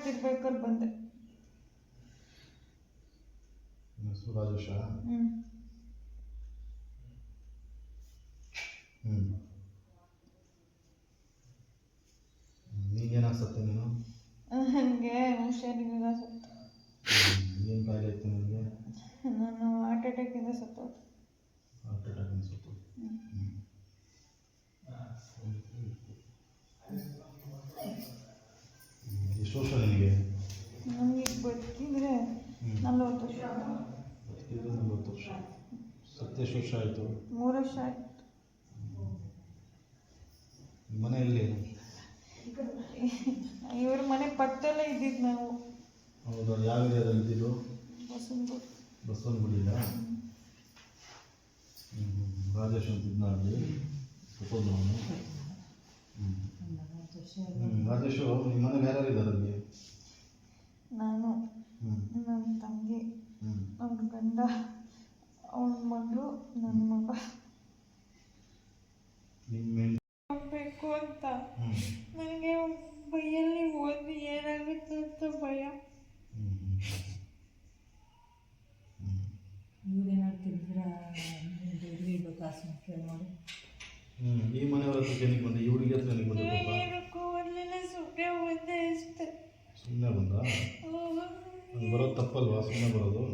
ಮಾಡ್ತಿರ್ಬೇಕಾದ್ರೆ ಬಂದೆ. ರಾಜೇಶ ನೀನೇನಾಗ್ಸತ್ತೆ ನೀನು? ನನಗೆ ಹುಷಾರಿಲ್ಲ ಸತ್ತು. ಏನು ಕಾಯಿಲೆ ಇತ್ತು ನಿನಗೆ? ನಾನು ಹಾರ್ಟ್ ಅಟ್ಯಾಕಿಂದ ಸತ್ತು. ಹಾರ್ಟ್ ಅಟ್ಯಾಕಿಂದ ಸತ್ತು. ಎಷ್ಟು ವರ್ಷ ನಿನಗೆ? ನನಗೆ ಬದುಕಿದ್ರೆ 40 ವರ್ಷ. ಬದುಕಿದ್ರೆ 40 ವರ್ಷ. ಸತ್ತು ಎಷ್ಟು ವರ್ಷ ಆಯಿತು? 3 ವರ್ಷ ಆಯಿತು. ಮನೆಯಲ್ಲಿ ಇವ್ರ ಮನೆ ಪಕ್ಕದಲ್ಲೇ ಇದ್ದಿದ್ದು ನಾವು. ಹೌದಾ? ಯಾವ ಏರಿಯಾದಲ್ಲಿ ಇದ್ದಿದ್ದು? ಬಸವನಗುಡಿಲ್ಲ. ರಾಜೇಶ್ ಅಂತಿದ್ದ ಅಲ್ಲಿ ತಪ್ಪೋದು ನಾನು. ರಾಜೇಶು ನಿಮ್ಮ ಮನೇಲಿ ಯಾರ್ಯಾರು ಇದ್ದಾರೆ ಅಲ್ಲಿ? ನಾನು, ನನ್ನ ತಂಗಿ, ಅವ್ರ ಗಂಡ, ಅವನ ಮಗಳು, ನನ್ನ ಮಗ. ಬೇಕು ಅಂತ ನನಗೆ ಬೈಯಲ್ಲಿ ಓದಿ ಏನಾಗುತ್ತೆ ಅಂತ ಭಯ. ಈ ಮನೆಯವರ ಹತ್ರ ಜನಕ್ಕೆ ಬಂದ, ಈ ಹುಡುಗಿ ಹತ್ರ ನನಗೆ ಬಂದ. ಏನಕ್ಕೂ ಓದಲಿಲ್ಲ, ಸುಮ್ಮನೆ ಒಂದೇ ಅಷ್ಟೇ. ಸುಮ್ಮನೆ ಬಂದ? ಬರೋದು ತಪ್ಪಲ್ವಾ ಸುಮ್ಮನೆ ಬರೋದು?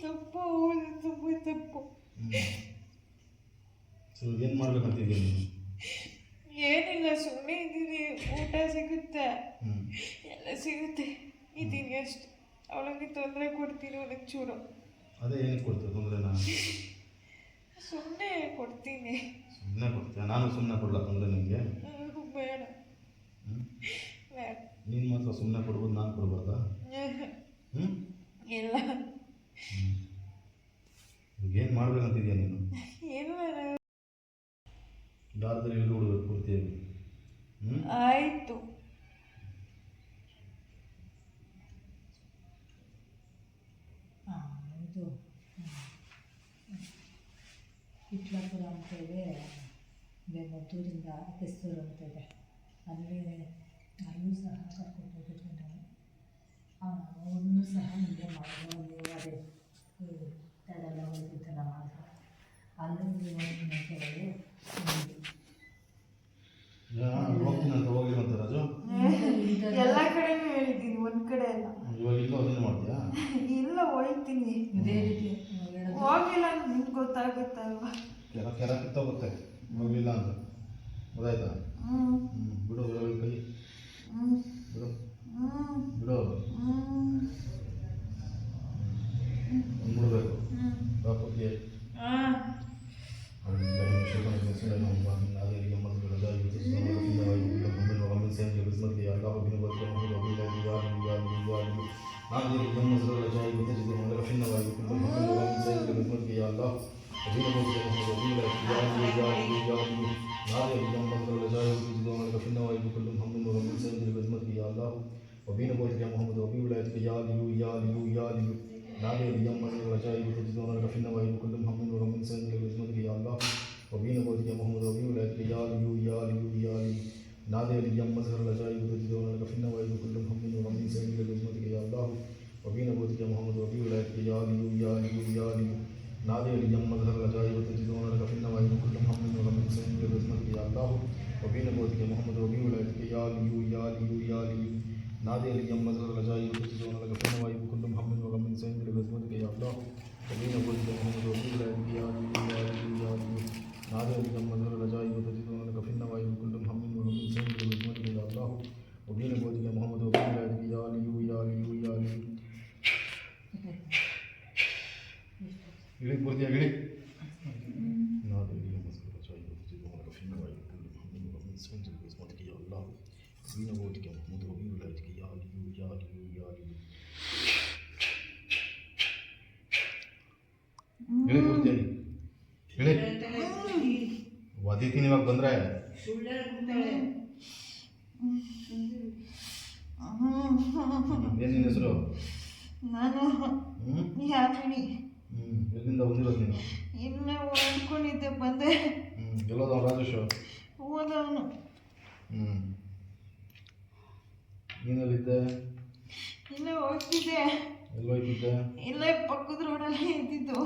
ತಪ್ಪು, ಹೌದು, ತುಂಬ ತಪ್ಪು. ಸೊ ಏನು ಮಾಡ್ಬೇಕಂತಿದ್ದೀನಿ ನೀನು? ಏನಿಲ್ಲ, ಸುಮ್ಮನೆ ಇದ್ದೀನಿ. ಊಟ ಸಿಗುತ್ತೆ, ಎಲ್ಲ ಸಿಗುತ್ತೆ, ಇದ್ದೀನಿ ಅಷ್ಟೆ. ಅವಳಿಗೆ ತೊಂದರೆ ಕೊಡ್ತೀನಿ ಒಂಚೂರು. ಅದೇ ಏನಕ್ಕೆ ಕೊಡ್ತೀವಿ ತೊಂದರೆನಾ? ಸುಮ್ಮನೆ ಕೊಡ್ತೀನಿ. ಸುಮ್ಮನೆ ಕೊಡ್ತೀಯ? ನಾನು ಸುಮ್ಮನೆ ಕೊಡಲ್ಲ ತೊಂದರೆ ನಿಮಗೆ? ಬೇಡ. ನೀನು ಮಾತ್ರ ಸುಮ್ಮನೆ ಕೊಡ್ಬೋದು, ನಾನು ಕೊಡ್ಬಾರ್ದಾ? ಇಲ್ಲ. ಏನು ಮಾಡ್ಬೇಕಂತಿದ್ಯಾ ನೀನು? ಇಲ್ಲ, ಯಾರ್ದಾರು ಇಲ್ಲಿ ಹುಡುಗರು ಕೊಡ್ತೀವಿ. ಆಯಿತು. ಇದು ಹಿಟ್ಲಾಪುರ ಅಂತೇಳಿ ಮದ್ದೂರಿಂದ ಕೆಸ್ತೂರು ಅಂತ ಇದೆ, ಅಲ್ಲಿ ಅಲ್ಲೂ ಸಹ ಕರ್ಕೊಂಡು ಹೋಗಿದ್ವಿ ನಾವು. ಅವನು ಸಹ ಹಿಂಗೆ ಮಾಡೋದು, ಅದೇ ತಡೆಲ್ಲ ಹೋಗಿದ್ದಲ್ಲ ಮಾತ್ರ ಅಲ್ಲಿ ಹೋಗ್ತೀನಿ ಅಂತ ಹೇಳಿ ಹೋಗ್ತೀನಿ ಅಂತ ಹೋಗಿರುವಂತ ರಾಜು ಎಲ್ಲ ಕಡೆನೂ ಹೇಳಿದ್ದೀನಿ, ಒಂದು ಕಡೆ ಅಲ್ಲ. ಇವಾಗ ಇಲ್ಲೂ ಅದನ್ನೇ ಮಾಡ್ತೀಯಾ? ಇಲ್ಲ, ಹೋಗ್ತೀನಿ. ಇದೇ ರೀತಿ ಹೋಗಿಲ್ಲ ಅಂತ ನಿಮ್ಗೆ ಗೊತ್ತಾಗುತ್ತಲ್ವ? ಕೆರ ಕಿತ್ತೋಗುತ್ತೆ ಹೋಗಿಲ್ಲ ಅಂತ, ಗೊತ್ತಾಯ್ತಾ? ಬಿಡು ಕೈ, ಬಿಡು ಬಿಡು, ಅಂದ್ಬಿಡ್ಬೇಕು ಬಾಪುಗೆ. وبين بوتك يا محمد وبي ولايتك يا ليو يا ليو يا ليو نادي اليوم من الرجاء وتجدون لك في النوايا بكل هم وغم سنجل باسمك يا الله وبين بوتك يا محمد وبي ولايتك يا ليو يا ليو يا ليو نادي اليوم مظهر الرجاء وتجدون لك في النوايا بكل هم وغم سنجل باسمك يا الله وبين بوتك يا محمد وبي ولايتك يا ليو يا ليو يا ليو نادي اليوم مظهر الرجاء وتجدون لك في النوايا بكل هم وغم سنجل باسمك يا الله وبين بوتك يا محمد وبي ولايتك يا ليو يا ليو يا ليو نادي اليوم مظهر الرجاء وتجدون لك في النوايا بكل هم وغم سنجل باسمك يا الله وبين بوتك يا محمد وبي ولايتك يا ليو يا ليو يا ليو نادي اليوم مظهر الرجاء وتجدون لك في النوايا بكل هم وغم سنجل باسمك يا الله وبين بوتك يا محمد وبي ولايتك يا ليو يا ليو يا ليو ಇಳಿಗೆ ಬರ್ತೀಯ ಗಿಳಿ ನಾದು ಇಲ್ಲಿಯ ಮಸೂರ ಚಾಯಿ ಗೊತ್ತಿದ್ದು ಅವರ ಫಿನ್ನವಾಯಿ ಕುಲ್ಲು ಸಂಜೆ ಸ್ಮತಿಗೆ ಅಲ್ಲ ವೀನಬೋಟಿಗೆ ಮೊಹಮ್ಮದ್ ರಬಿ ವಿಲಾಯತಿಗೆ ಯಾಲಿಯು ಯಾಲಿಯು ಯಾಲಿಯು ಇಳಿ ಬರ್ತೀಯ ಇಳಿ ಒದಿತೀನಿ ಇವಾಗ ಬಂದ್ರೆ ಏನು ನಿನ್ನ ಹೆಸರು? ನಾನು ಯಾಮಿನಿ. ಎಲ್ಲಿಂದ ಬಂದಿರೋದು ನೀನು? ಇಲ್ಲೇ ಓದ್ಕೊಂಡಿದ್ದೆ, ಬಂದೆ. ಎಲ್ಲೋದ ರಾಜೇಶ್? ಓದವನು. ನೀನೆಲ್ಲಿದ್ದೆ? ಇಲ್ಲೇ ಹೋಗ್ತಿದ್ದೆ. ಎಲ್ಲೋಯ್ತಿದ್ದೆ? ಇಲ್ಲೇ ಪಕ್ಕದ ರೋಡಲ್ಲೇ ಇದ್ದಿದ್ದು.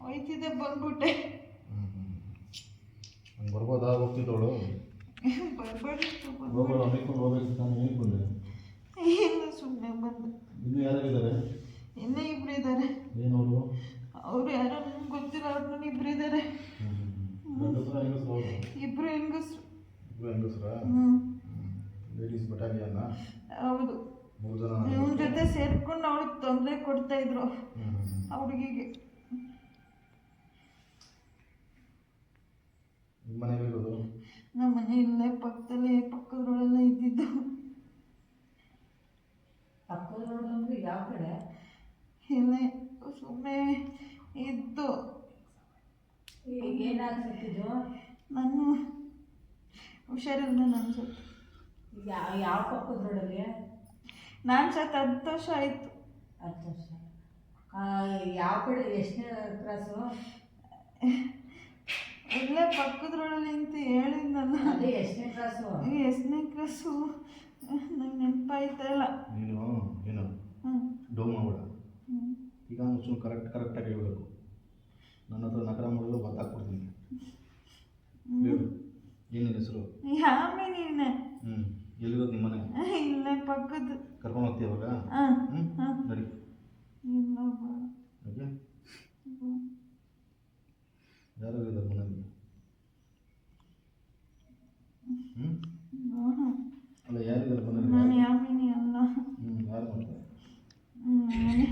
ಹೋಯ್ತಿದ್ದೆ, ಬಂದ್ಬಿಟ್ಟೆ. ಹಂಗೆ ಬರ್ಬೋದಾ? ಹೋಗ್ತಿದ್ದವಳು ಬರ್ಬಾರ್ದಿತ್ತು, ಹೋಗೋಣ ಅನ್ಕೊಂಡು ಹೋಗ್ಬೇಕು ತಾನೆ. ಏನಕ್ಕೆ ಬಂದೆ? ಇಲ್ಲ, ಸುಮ್ಮನೆ ಬಂದೆ. ಇನ್ನೂ ಯಾರ್ಯಾರಿದ್ದಾರೆ? ಇನ್ನೂ ಇಬ್ರು ಇದ್ದಾರೆ. ಏನವರು? ಅವ್ರು ಯಾರೋ ನಮ್ಗೆ ಗೊತ್ತಿಲ್ಲ, ಅವ್ರನ್ನ ಇಬ್ರು ಇದ್ದಾರೆ. ಗಂಡಸ್ರ ಹೆಂಗಸ್ರು ಅವರು? ಇಬ್ರು ಹೆಂಗಸ್ರು. ಇಬ್ಬರು ಹೆಂಗಸ್ರಾ? ಲೇಡೀಸ್ ಬಟಾಲಿಯನ್ನ? ಹೌದು. 3 ಜನ. ಇವನ ಜೊತೆ ಸೇರ್ಕೊಂಡು ಅವಳಿಗೆ ತೊಂದರೆ ಕೊಡ್ತಾ ಇದ್ರು ಆ ಹುಡುಗಿಗೆ. ನಿಮ್ಮ ಮನೇಲಿರೋದು? ನಮ್ಮ ಮನೆ ಇಲ್ಲೇ ಪಕ್ಕದಲ್ಲೇ, ಪಕ್ಕದ ರೋಡಲ್ಲೇ ಇದ್ದಿದ್ದು. ಪಕ್ಕದ ರೋಡ್ ಅಂದರೆ ಯಾವ ಕಡೆ? ಇಲ್ಲೇ ಸುಮ್ಮನೆ ಇದ್ದು. ಏನಾಗ್ತಿದ್ದು? ನಾನು ಹುಷಾರಿಲ್ಲ, ನನ್ನ ಸತ್ತು. ಯಾವ ಪಕ್ಕದ ರೋಡಲ್ಲಿ? ನಾನು ಸತ್ತು 10 ವರ್ಷ ಆಯಿತು. 10 ವರ್ಷ. ಯಾವ ಕಡೆ? ಎಷ್ಟನೇ ಕ್ರಾಸು? ಇಲ್ಲೇ ಪಕ್ಕದ ರೋಡಲ್ಲಿ ಅಂತ ಹೇಳಿದ್ನಲ್ಲ. ಅದೇ ಎಷ್ಟನೇ ಕ್ರಾಸು? ಎಷ್ಟನೇ ಕ್ಲಾಸು ನಂಗೆ ನೆನಪಾಯ್ತಾ ಇಲ್ಲ. ನೀನು ಏನು ಡೌ ಮಾಡಬೇಡ. ಈಗ ಒಂಚೂರು ಕರೆಕ್ಟಾಗಿ ಹೇಳ್ಬೇಕು. ನನ್ನ ಹತ್ರ ನಕರ ಮಾಡಿದ್ರು ಗೊತ್ತಾಗ್ಬಿಡ್ತೀನಿ. ಹೇಳು, ಏನು ನಿನ್ನ ಹೆಸರು? ಯಾಮೆ ನೀನೆ. ಎಲ್ಲಿರೋದು ನಿಮ್ಮ ಮನೆ? ಇಲ್ಲೇ ಪಕ್ಕದ. ಕರ್ಕೊಂಡು ಹೋಗ್ತೀಯ ಅವಾಗ? ನಡಿ. ಇಲ್ಲ ಬೇಡ. ಓಕೆ, ಯಾರು ಇದ್ದಾರೆ ಮನೆಯಲ್ಲಿ? ಅಲ್ಲ, ಯಾರಿದ್ದಾರೆ ಮನೇಲಿ? ನಾನು ಯಾಮಿನಿ ಅಲ್ಲ. ಯಾರು ಮಾಡ್ತಾರೆ? ಮನೆ.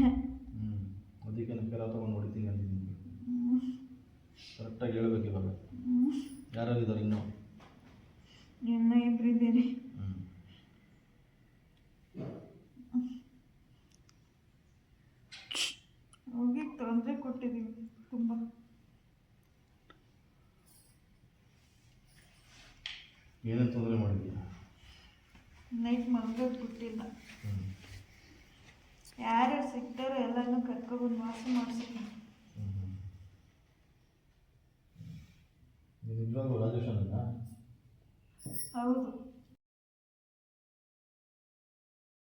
ಅದಕ್ಕೆ ನಾನು ಕೆಲ ತೊಗೊಂಡು ಹೊಡಿತೀನಿ ಅಂತಿದ್ದೀನಿ. ಕರೆಕ್ಟಾಗಿ ಹೇಳ್ಬೇಕು ಇವಾಗ. ಯಾರಾಗಿದ್ದಾರೆ ಇನ್ನೂ? ಇನ್ನೂ ಇಬ್ರು ಇದ್ದೀರಿ. ಹೋಗಿ ತೊಂದರೆ ಕೊಟ್ಟಿದ್ದೀವಿ ತುಂಬ. ಏನೇನು ತೊಂದರೆ ಮಾಡಿದ್ದೀಯ? ನೈಟ್ ಮಲ್ಗೋದು ಬಿಟ್ಟಿಲ್ಲ. ಯಾರ್ಯಾರು ಸಿಗ್ತಾರೋ ಎಲ್ಲನೂ ಕರ್ಕೊಬಂದು ವಾಸ ಮಾಡಿಸ್ತೀನಿ. ನಿಜವಾಗ್ಲೂ ರಾಜೇಶ್ ಅಣ್ಣ? ಹೌದು.